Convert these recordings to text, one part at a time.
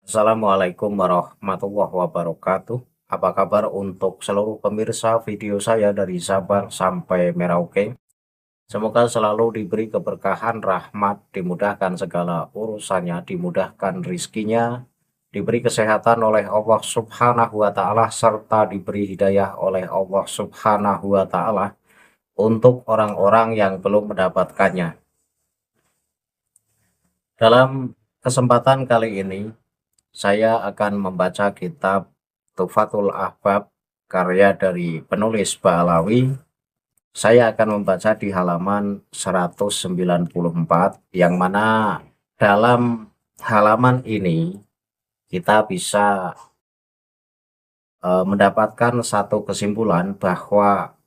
Assalamualaikum warahmatullahi wabarakatuh. Apa kabar untuk seluruh pemirsa video saya dari Sabang sampai Merauke? Semoga selalu diberi keberkahan, rahmat, dimudahkan segala urusannya, dimudahkan rizkinya, diberi kesehatan oleh Allah Subhanahu wa Ta'ala, serta diberi hidayah oleh Allah Subhanahu wa Ta'ala untuk orang-orang yang belum mendapatkannya. Dalam kesempatan kali ini, saya akan membaca kitab Tuhfatul Ahbab karya dari penulis Ba'alawi. Saya akan membaca di halaman 194, yang mana dalam halaman ini kita bisa mendapatkan satu kesimpulan bahwa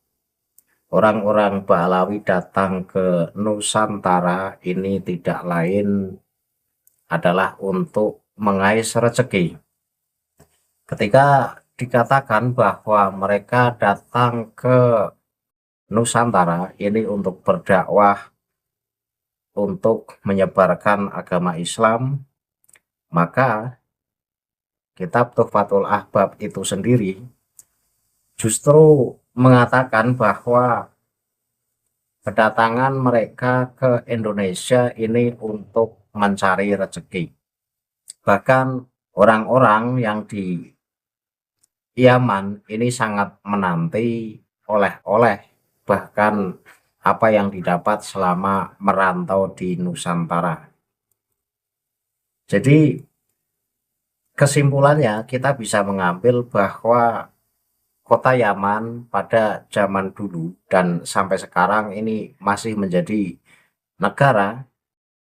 orang-orang Ba'alawi datang ke Nusantara ini tidak lain adalah untuk mengais rezeki. Ketika dikatakan bahwa mereka datang ke Nusantara ini untuk berdakwah, untuk menyebarkan agama Islam, maka kitab Tuhfatul Ahbab itu sendiri justru mengatakan bahwa kedatangan mereka ke Indonesia ini untuk mencari rezeki. Bahkan orang-orang yang di Yaman ini sangat menanti oleh-oleh, bahkan apa yang didapat selama merantau di Nusantara. Jadi kesimpulannya kita bisa mengambil bahwa kota Yaman pada zaman dulu dan sampai sekarang ini masih menjadi negara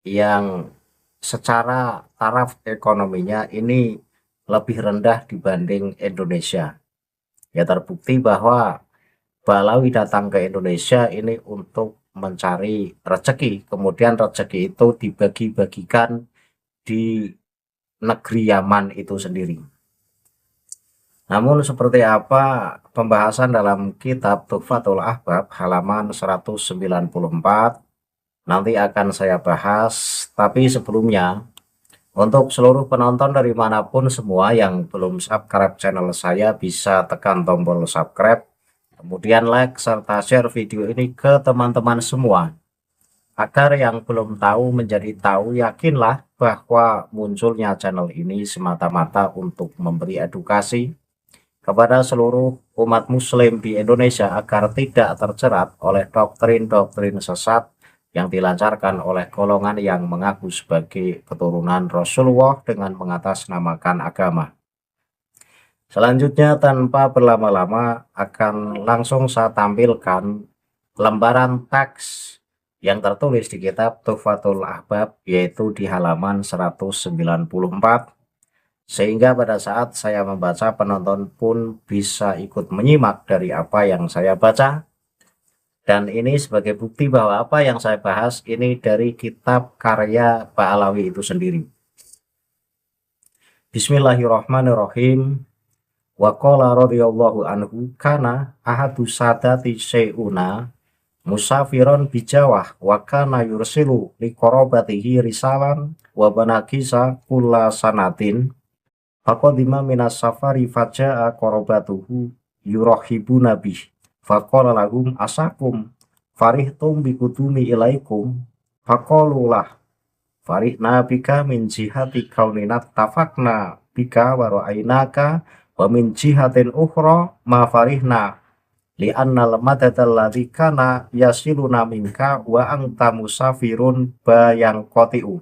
yang secara taraf ekonominya ini lebih rendah dibanding Indonesia. Ya, terbukti bahwa Balawi datang ke Indonesia ini untuk mencari rezeki, kemudian rezeki itu dibagi-bagikan di negeri Yaman itu sendiri. Namun seperti apa pembahasan dalam kitab Tuhfatul Ahbab halaman 194 nanti akan saya bahas, tapi sebelumnya untuk seluruh penonton dari manapun semua yang belum subscribe channel saya bisa tekan tombol subscribe, kemudian like serta share video ini ke teman-teman semua. Agar yang belum tahu menjadi tahu, yakinlah bahwa munculnya channel ini semata-mata untuk memberi edukasi kepada seluruh umat muslim di Indonesia agar tidak terjerat oleh doktrin-doktrin sesat yang dilancarkan oleh golongan yang mengaku sebagai keturunan Rasulullah dengan mengatasnamakan agama. Selanjutnya tanpa berlama-lama akan langsung saya tampilkan lembaran teks yang tertulis di kitab Tuhfatul Ahbab, yaitu di halaman 194. Sehingga pada saat saya membaca, penonton pun bisa ikut menyimak dari apa yang saya baca. Dan ini sebagai bukti bahwa apa yang saya bahas ini dari kitab karya Ba'alawi itu sendiri. Bismillahirrahmanirrahim. Wa qala radhiyallahu anhu kana ahadu sadati syai'una musafiron bijawah wa kana yursilu liqorobatihi risalan wa banakisa kulla sanatin. Faqadima minas safari faja'a qorobatuhu yurahibu nabih. Faqala lahum asakum farihtum bikutumi ilaikum. Faqalulah farihna bika min jihati kauninat tafakna bika wa ra'ainaka wa min jihatin ukhra ma farihna li'anna al-madadal ladzi kana yasiluna minka wa anta musafirun bayang koti'u.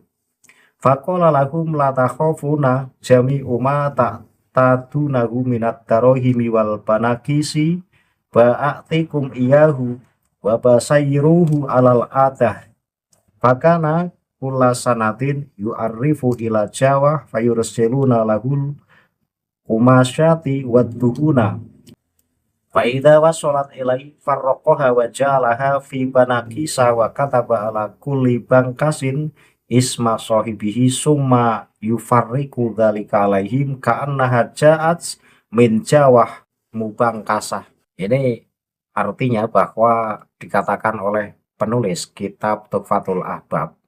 Faqala lahum la takhafuna jami'u ma ta'tadunahu minat darohimi wal banakisi ba'atikum iyahu wa basayyiruhu alal adah. Fakana kulla sanatin yu'arrifu ila Jawa fayursiluna lahul kumasyati wadduhuna. Fa'idha wasolat ilai farroqoha wa ja'alaha fi banakisa wa kataba ala kulli bangkasin isma sahibihi summa yufarriku dzalika alaihim ka'annaha ja'at min jawah mubangkasah. Ini artinya bahwa dikatakan oleh penulis kitab Tuhfatul Ahbab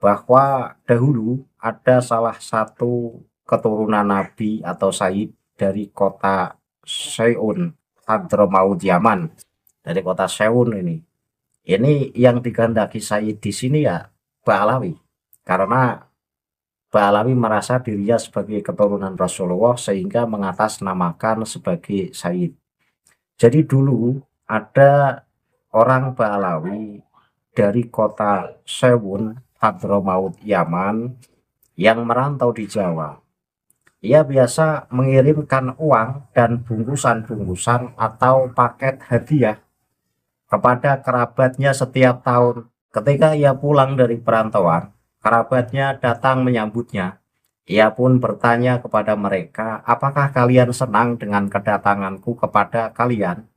bahwa dahulu ada salah satu keturunan nabi atau sayyid dari kota Seun, Hadramaut Yaman, dari kota Seun ini. Ini yang dikehendaki sayyid di sini ya Ba'alawi. Karena Ba'alawi merasa dirinya sebagai keturunan Rasulullah sehingga mengatasnamakan sebagai sayyid. Jadi dulu ada orang Ba'alawi dari kota Sewun, Hadramaut Yaman yang merantau di Jawa. Ia biasa mengirimkan uang dan bungkusan-bungkusan atau paket hadiah kepada kerabatnya setiap tahun. Ketika ia pulang dari perantauan, kerabatnya datang menyambutnya. Ia pun bertanya kepada mereka, apakah kalian senang dengan kedatanganku kepada kalian?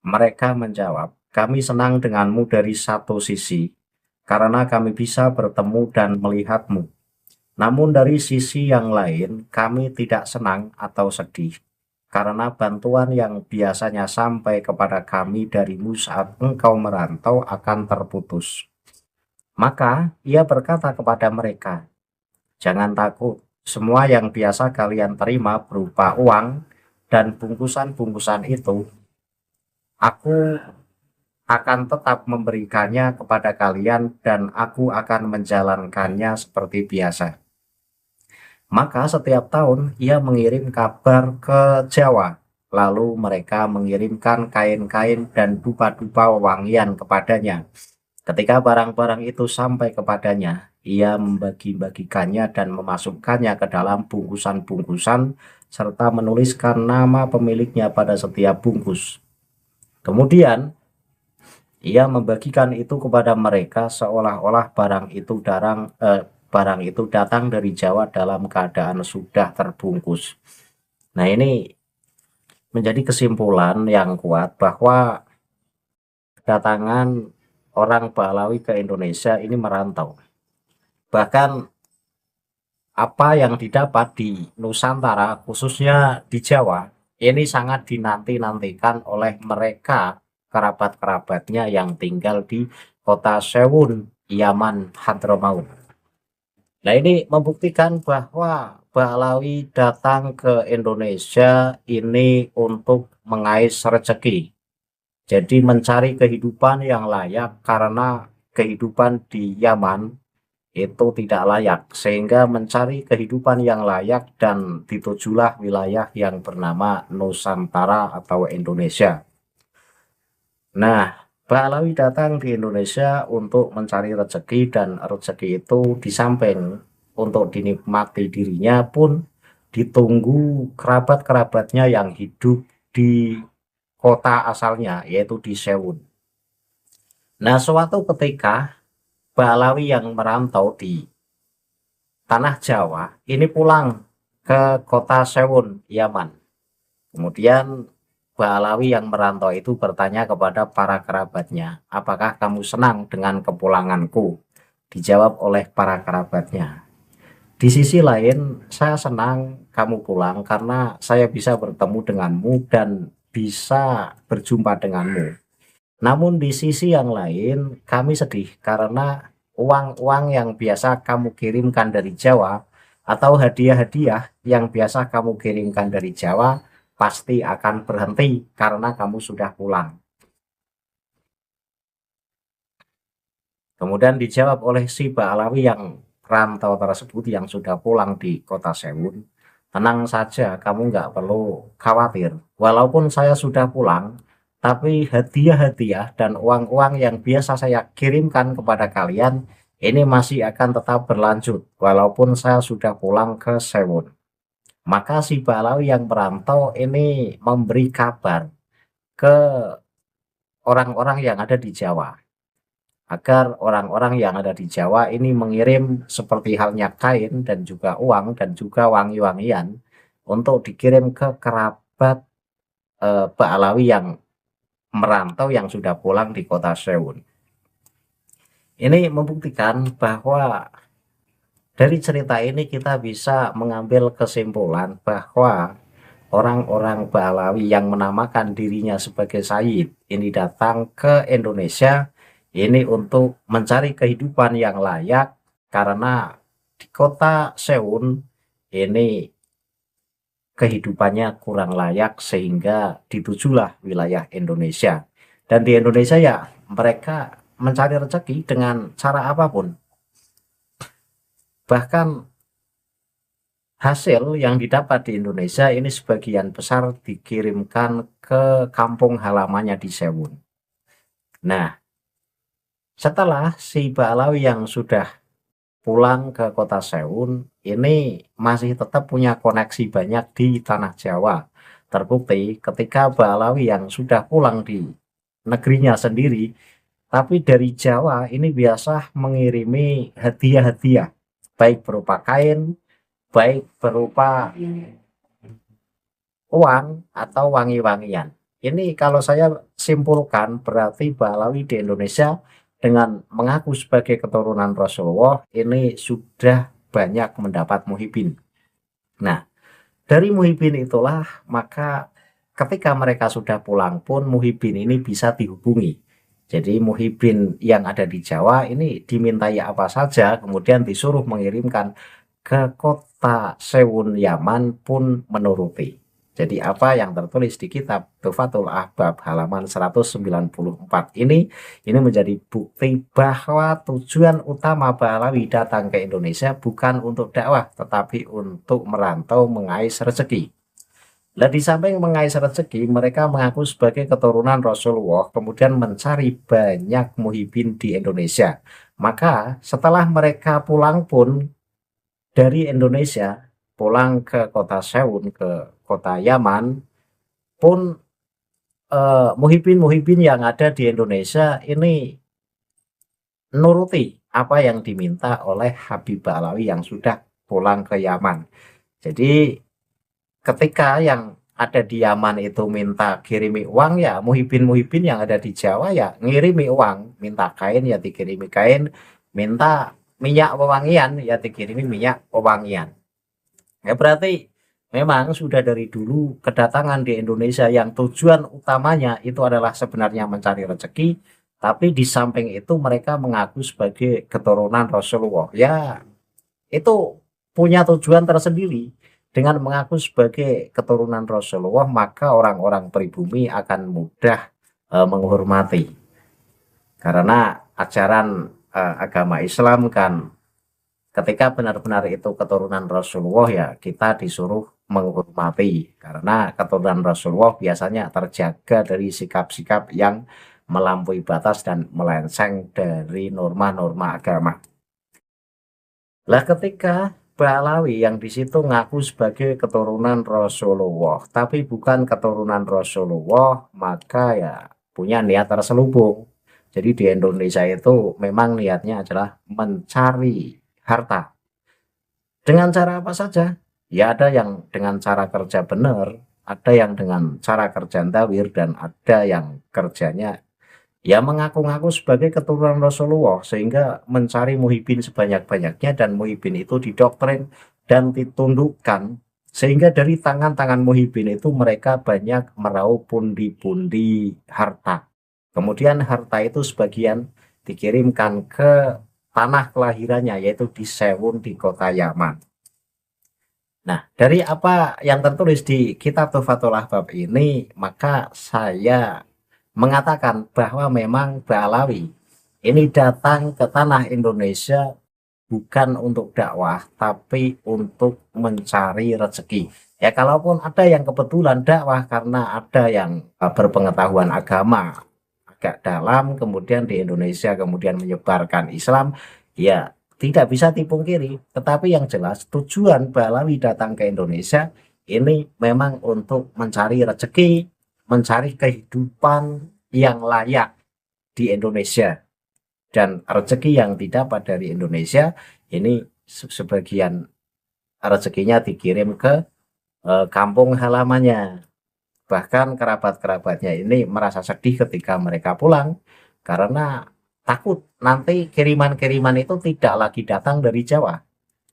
Mereka menjawab, kami senang denganmu dari satu sisi, karena kami bisa bertemu dan melihatmu. Namun dari sisi yang lain, kami tidak senang atau sedih, karena bantuan yang biasanya sampai kepada kami darimu saat engkau merantau akan terputus. Maka ia berkata kepada mereka, jangan takut, semua yang biasa kalian terima berupa uang dan bungkusan-bungkusan itu, aku akan tetap memberikannya kepada kalian dan aku akan menjalankannya seperti biasa. Maka setiap tahun ia mengirim kabar ke Jawa, lalu mereka mengirimkan kain-kain dan dupa-dupa wewangian kepadanya. Ketika barang-barang itu sampai kepadanya, ia membagi-bagikannya dan memasukkannya ke dalam bungkusan-bungkusan serta menuliskan nama pemiliknya pada setiap bungkus. Kemudian ia membagikan itu kepada mereka seolah-olah barang itu datang dari Jawa dalam keadaan sudah terbungkus. Nah, ini menjadi kesimpulan yang kuat bahwa kedatangan orang Ba'alawi ke Indonesia ini merantau. Bahkan apa yang didapat di Nusantara, khususnya di Jawa, ini sangat dinanti-nantikan oleh mereka kerabat-kerabatnya yang tinggal di kota Sewun, Yaman, Hadramaut. Nah, ini membuktikan bahwa Ba'alawi datang ke Indonesia ini untuk mengais rezeki. Jadi mencari kehidupan yang layak karena kehidupan di Yaman itu tidak layak. Sehingga mencari kehidupan yang layak dan ditujulah wilayah yang bernama Nusantara atau Indonesia. Nah, Ba'alawi datang di Indonesia untuk mencari rezeki dan rezeki itu di samping untuk dinikmati dirinya pun ditunggu kerabat-kerabatnya yang hidup di kota asalnya yaitu di Sewun. Nah, suatu ketika Ba'alawi yang merantau di tanah Jawa ini pulang ke kota Sewun, Yaman. Kemudian Ba'alawi yang merantau itu bertanya kepada para kerabatnya, apakah kamu senang dengan kepulanganku? Dijawab oleh para kerabatnya, di sisi lain saya senang kamu pulang karena saya bisa bertemu denganmu dan bisa berjumpa denganmu. Namun di sisi yang lain kami sedih karena uang-uang yang biasa kamu kirimkan dari Jawa atau hadiah-hadiah yang biasa kamu kirimkan dari Jawa pasti akan berhenti karena kamu sudah pulang. Kemudian dijawab oleh si Ba'alawi yang rantau tersebut yang sudah pulang di kota Sewun, tenang saja, kamu nggak perlu khawatir. Walaupun saya sudah pulang, tapi hadiah-hadiah dan uang-uang yang biasa saya kirimkan kepada kalian ini masih akan tetap berlanjut walaupun saya sudah pulang ke Sewun. Maka si Ba'alawi yang merantau ini memberi kabar ke orang-orang yang ada di Jawa, agar orang-orang yang ada di Jawa ini mengirim seperti halnya kain dan juga uang dan juga wangi-wangian untuk dikirim ke kerabat Ba'alawi yang merantau yang sudah pulang di kota Sewun. Ini membuktikan bahwa dari cerita ini kita bisa mengambil kesimpulan bahwa orang-orang Ba'alawi yang menamakan dirinya sebagai Sayyid ini datang ke Indonesia ini untuk mencari kehidupan yang layak karena di kota Sewun ini kehidupannya kurang layak sehingga ditujulah wilayah Indonesia. Dan di Indonesia ya mereka mencari rezeki dengan cara apapun. Bahkan hasil yang didapat di Indonesia ini sebagian besar dikirimkan ke kampung halamannya di Sewun. Nah, setelah si Ba'alawi yang sudah pulang ke kota Sewun, ini masih tetap punya koneksi banyak di tanah Jawa. Terbukti ketika Ba'alawi yang sudah pulang di negerinya sendiri, tapi dari Jawa ini biasa mengirimi hadiah-hadiah, baik berupa kain, baik berupa uang atau wangi-wangian. Ini kalau saya simpulkan berarti Ba'alawi di Indonesia dengan mengaku sebagai keturunan Rasulullah ini sudah banyak mendapat muhibin. Nah, dari muhibin itulah maka ketika mereka sudah pulang pun muhibin ini bisa dihubungi. Jadi muhibin yang ada di Jawa ini dimintai apa saja kemudian disuruh mengirimkan ke kota Sewun Yaman pun menuruti. Jadi apa yang tertulis di kitab Tuhfatul Ahbab halaman 194 ini menjadi bukti bahwa tujuan utama Ba'alawi datang ke Indonesia bukan untuk dakwah tetapi untuk merantau mengais rezeki. Nah, di samping mengais rezeki, mereka mengaku sebagai keturunan Rasulullah, kemudian mencari banyak muhibin di Indonesia. Maka setelah mereka pulang pun dari Indonesia, pulang ke kota Sewun, ke kota Yaman, pun muhibin-muhibin yang ada di Indonesia ini nuruti apa yang diminta oleh Habib Ba'alawi yang sudah pulang ke Yaman. Jadi ketika yang ada di Yaman itu minta kirimi uang ya muhibin-muhibin yang ada di Jawa ya ngirimi uang, minta kain ya dikirimi kain, minta minyak wewangian ya dikirimi minyak wewangian. Ya berarti memang sudah dari dulu kedatangan di Indonesia yang tujuan utamanya itu adalah sebenarnya mencari rezeki, tapi di samping itu mereka mengaku sebagai keturunan Rasulullah. Ya, itu punya tujuan tersendiri. Dengan mengaku sebagai keturunan Rasulullah, maka orang-orang pribumi akan mudah menghormati. Karena ajaran agama Islam kan ketika benar-benar itu keturunan Rasulullah ya kita disuruh menghormati. Karena keturunan Rasulullah biasanya terjaga dari sikap-sikap yang melampaui batas dan melenceng dari norma-norma agama. Lah ketika Ba'alawi yang di situ ngaku sebagai keturunan Rasulullah, tapi bukan keturunan Rasulullah, maka ya punya niat terselubung. Jadi di Indonesia itu memang niatnya adalah mencari harta. Dengan cara apa saja? Ya ada yang dengan cara kerja benar, ada yang dengan cara kerja tawir, dan ada yang kerjanya ya mengaku-ngaku sebagai keturunan Rasulullah sehingga mencari muhibin sebanyak-banyaknya dan muhibin itu didoktrin dan ditundukkan sehingga dari tangan-tangan muhibin itu mereka banyak meraup pundi-pundi harta. Kemudian harta itu sebagian dikirimkan ke tanah kelahirannya yaitu di Sewun di kota Yaman. Nah, dari apa yang tertulis di kitab Tuhfatul Ahbab ini, maka saya mengatakan bahwa memang Ba'alawi ini datang ke tanah Indonesia bukan untuk dakwah, tapi untuk mencari rezeki. Ya, kalaupun ada yang kebetulan dakwah karena ada yang berpengetahuan agama agak dalam, kemudian di Indonesia kemudian menyebarkan Islam, ya tidak bisa dipungkiri. Tetapi yang jelas tujuan Ba'alawi datang ke Indonesia ini memang untuk mencari rezeki, mencari kehidupan yang layak di Indonesia. Dan rezeki yang didapat dari Indonesia ini sebagian rezekinya dikirim ke kampung halamannya. Bahkan kerabat-kerabatnya ini merasa sedih ketika mereka pulang karena takut nanti kiriman-kiriman itu tidak lagi datang dari Jawa.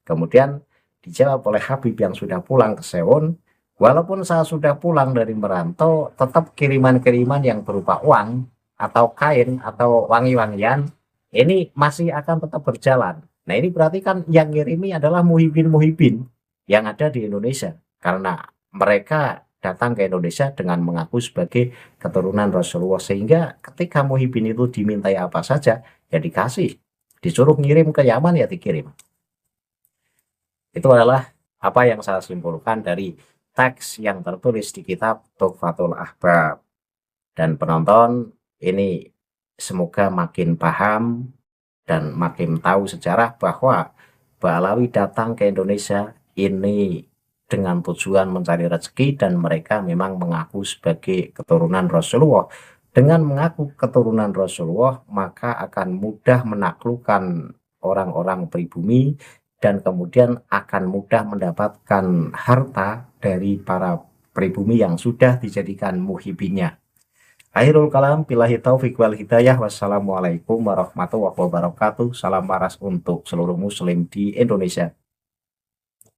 Kemudian dijawab oleh Habib yang sudah pulang ke Sewon, walaupun saya sudah pulang dari merantau, tetap kiriman-kiriman yang berupa uang atau kain atau wangi-wangian ini masih akan tetap berjalan. Nah ini berarti kan yang ngirimi adalah muhibin-muhibin yang ada di Indonesia. Karena mereka datang ke Indonesia dengan mengaku sebagai keturunan Rasulullah, sehingga ketika Muhyiddin itu dimintai apa saja ya dikasih, disuruh ngirim ke Yaman ya dikirim. Itu adalah apa yang saya simpulkan dari teks yang tertulis di kitab Tuhfatul Ahbab. Dan penonton ini semoga makin paham dan makin tahu sejarah bahwa Ba'alawi datang ke Indonesia ini dengan tujuan mencari rezeki, dan mereka memang mengaku sebagai keturunan Rasulullah. Dengan mengaku keturunan Rasulullah, maka akan mudah menaklukkan orang-orang pribumi, dan kemudian akan mudah mendapatkan harta dari para pribumi yang sudah dijadikan muhibinnya. Akhirul kalam, billahi taufik wal hidayah. Wassalamualaikum warahmatullahi wabarakatuh. Salam waras untuk seluruh muslim di Indonesia.